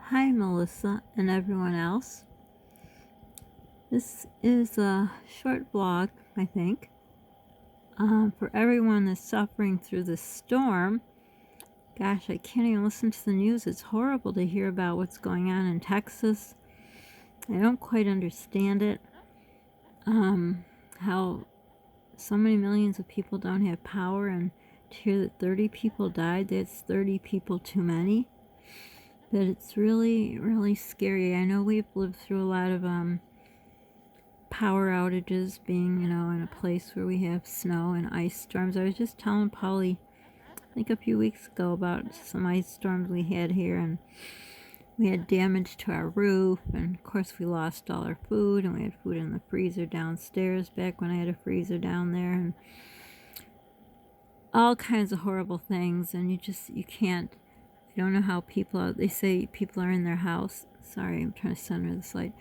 Hi, Melissa, and everyone else. This is a short vlog, I think, for everyone that's suffering through this storm. Gosh, I can't even listen to the news. It's horrible to hear about what's going on in Texas. I don't quite understand it. How so many millions of people don't have power, and to hear that 30 people died, that's 30 people too many. But it's really, really scary. I know we've lived through a lot of power outages, being, in a place where we have snow and ice storms. I was just telling Polly, I think a few weeks ago, about some ice storms we had here, and we had damage to our roof, and of course we lost all our food, and we had food in the freezer downstairs back when I had a freezer down there, and all kinds of horrible things. And you can't, I don't know how they say people are in their house. Sorry, I'm trying to center this light.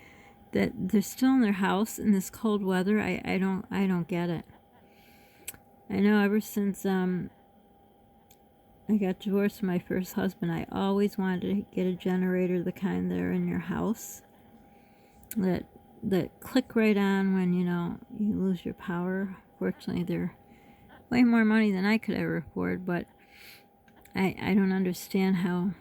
That they're still in their house in this cold weather. I don't get it. I know ever since I got divorced from my first husband, I always wanted to get a generator, the kind that are in your house, that click right on when you lose your power. Fortunately, they're way more money than I could ever afford, but I don't understand how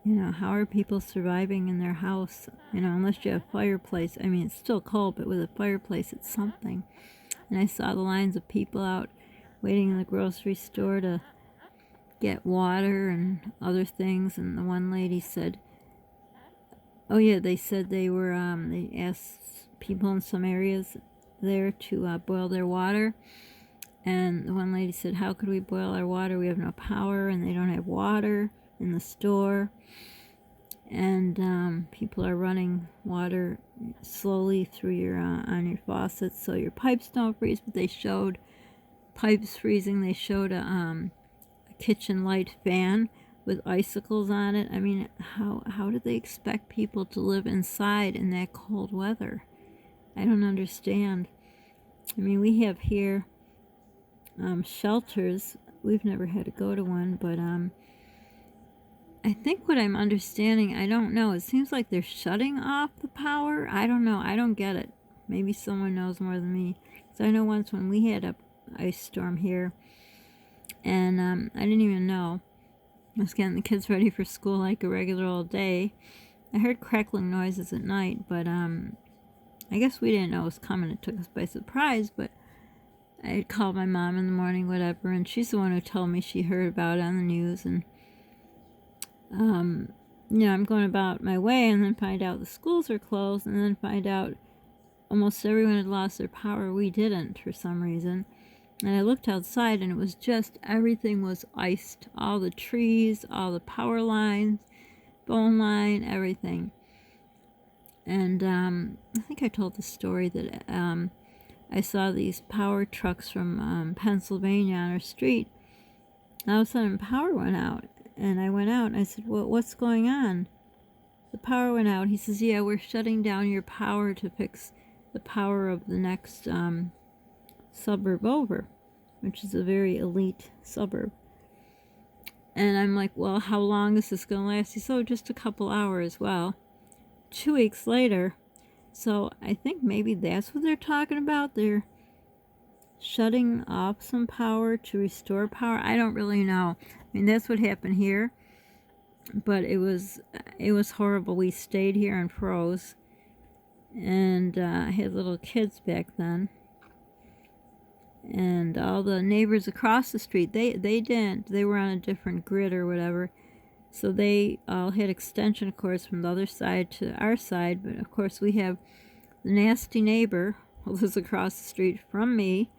how are people surviving in their house? Unless you have a fireplace. I mean, it's still cold, but with a fireplace, it's something. And I saw the lines of people out waiting in the grocery store to get water and other things. And the one lady said, oh yeah, they said they asked people in some areas there to boil their water. And the one lady said, how could we boil our water? We have no power, and they don't have water in the store. And people are running water slowly through your on your faucets so your pipes don't freeze. But they showed pipes freezing. They showed a kitchen light fan with icicles on it. I mean, how do they expect people to live inside in that cold weather? I don't understand. I mean, we have here shelters. We've never had to go to one, but I think what I'm understanding, I don't know, it seems like they're shutting off the power. I don't know. I don't get it. Maybe someone knows more than me. So I know once when we had a ice storm here, and I didn't even know. I was getting the kids ready for school like a regular old day. I heard crackling noises at night, but I guess we didn't know it was coming. It took us by surprise, but I had called my mom in the morning, whatever, and she's the one who told me she heard about it on the news. And I'm going about my way, and then find out the schools are closed, and then find out almost everyone had lost their power. We didn't, for some reason. And I looked outside, and it was just, everything was iced. All the trees, all the power lines, phone line, everything. And I think I told the story that I saw these power trucks from Pennsylvania on our street. And all of a sudden, power went out. And I went out, and I said, well, what's going on? The power went out. He says, yeah, we're shutting down your power to fix the power of the next suburb over, which is a very elite suburb. And I'm like, well, how long is this going to last? He said, oh, just a couple hours. Well, 2 weeks later, so I think maybe that's what they're talking about. They're shutting off some power to restore power. I don't really know. I mean, that's what happened here. But it was horrible. We stayed here and froze. And I had little kids back then. And all the neighbors across the street, they didn't. They were on a different grid or whatever. So they all had extension cords from the other side to our side. But of course we have the nasty neighbor who lives across the street from me,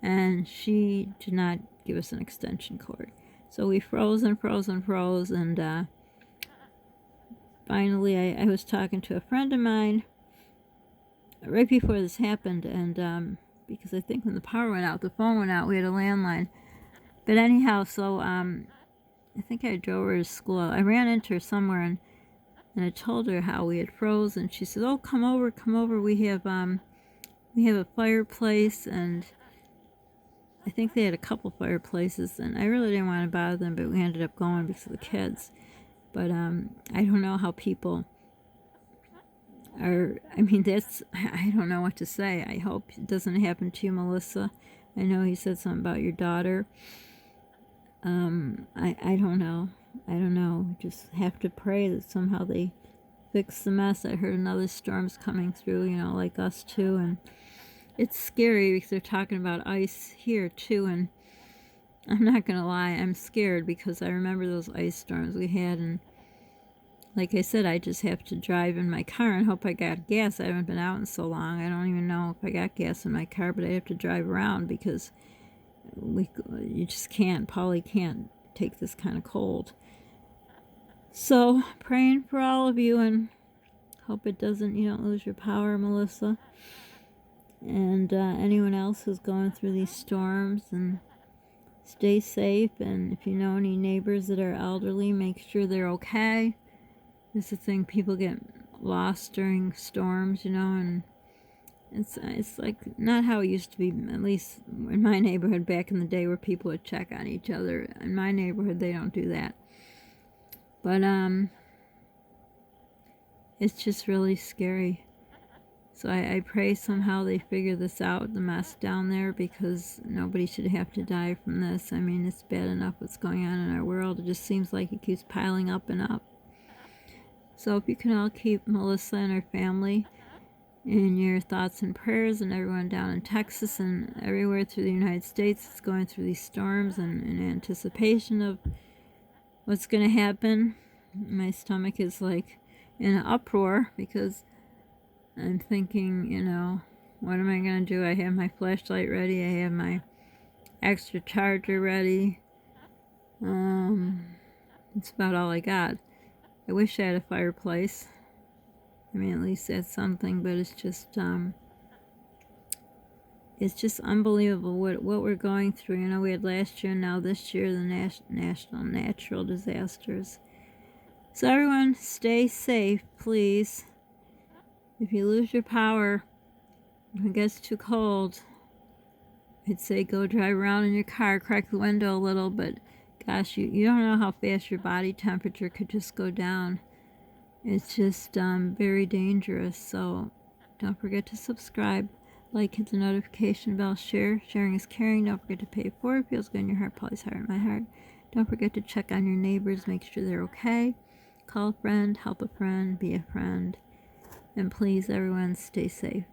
and she did not give us an extension cord. So we froze and froze and froze, and finally I was talking to a friend of mine right before this happened, and because I think when the power went out, the phone went out, we had a landline. But anyhow, so I think I drove her to school. I ran into her somewhere, and I told her how we had froze, and she said, oh, come over, we have a fireplace. And I think they had a couple fireplaces, and I really didn't want to bother them, but we ended up going because of the kids. But I don't know how people are. I mean, I don't know what to say. I hope it doesn't happen to you, Melissa. I know you said something about your daughter. I don't know. I don't know. Just have to pray that somehow they fix the mess. I heard another storm's coming through, like us too, and it's scary because they're talking about ice here too, and I'm not gonna lie, I'm scared because I remember those ice storms we had, and like I said, I just have to drive in my car and hope I got gas. I haven't been out in so long. I don't even know if I got gas in my car, but I have to drive around because you just can't. Polly can't take this kind of cold. So praying for all of you, and hope it doesn't. You don't lose your power, Melissa, and anyone else who's going through these storms. And stay safe. And if you know any neighbors that are elderly, make sure they're okay. It's the thing, people get lost during storms, and it's like not how it used to be, at least in my neighborhood back in the day, where people would check on each other. In my neighborhood, they don't do that. But it's just really scary. So I pray somehow they figure this out, the mess down there, because nobody should have to die from this. I mean, it's bad enough what's going on in our world. It just seems like it keeps piling up and up. So if you can all keep Melissa and her family in your thoughts and prayers, and everyone down in Texas and everywhere through the United States that's going through these storms, and in anticipation of what's going to happen. My stomach is like in an uproar because I'm thinking, what am I going to do? I have my flashlight ready. I have my extra charger ready. It's about all I got. I wish I had a fireplace. I mean, at least that's something, but it's just unbelievable what we're going through. We had last year, now this year, the national natural disasters. So everyone, stay safe, please. If you lose your power, if it gets too cold, I'd say go drive around in your car, crack the window a little, but gosh, you don't know how fast your body temperature could just go down. It's just very dangerous. So don't forget to subscribe, like, hit the notification bell, share. Sharing is caring. Don't forget to pay it forward. Feels good in your heart, Polly's heart in my heart. Don't forget to check on your neighbors, make sure they're okay. Call a friend, help a friend, be a friend. And please, everyone, stay safe.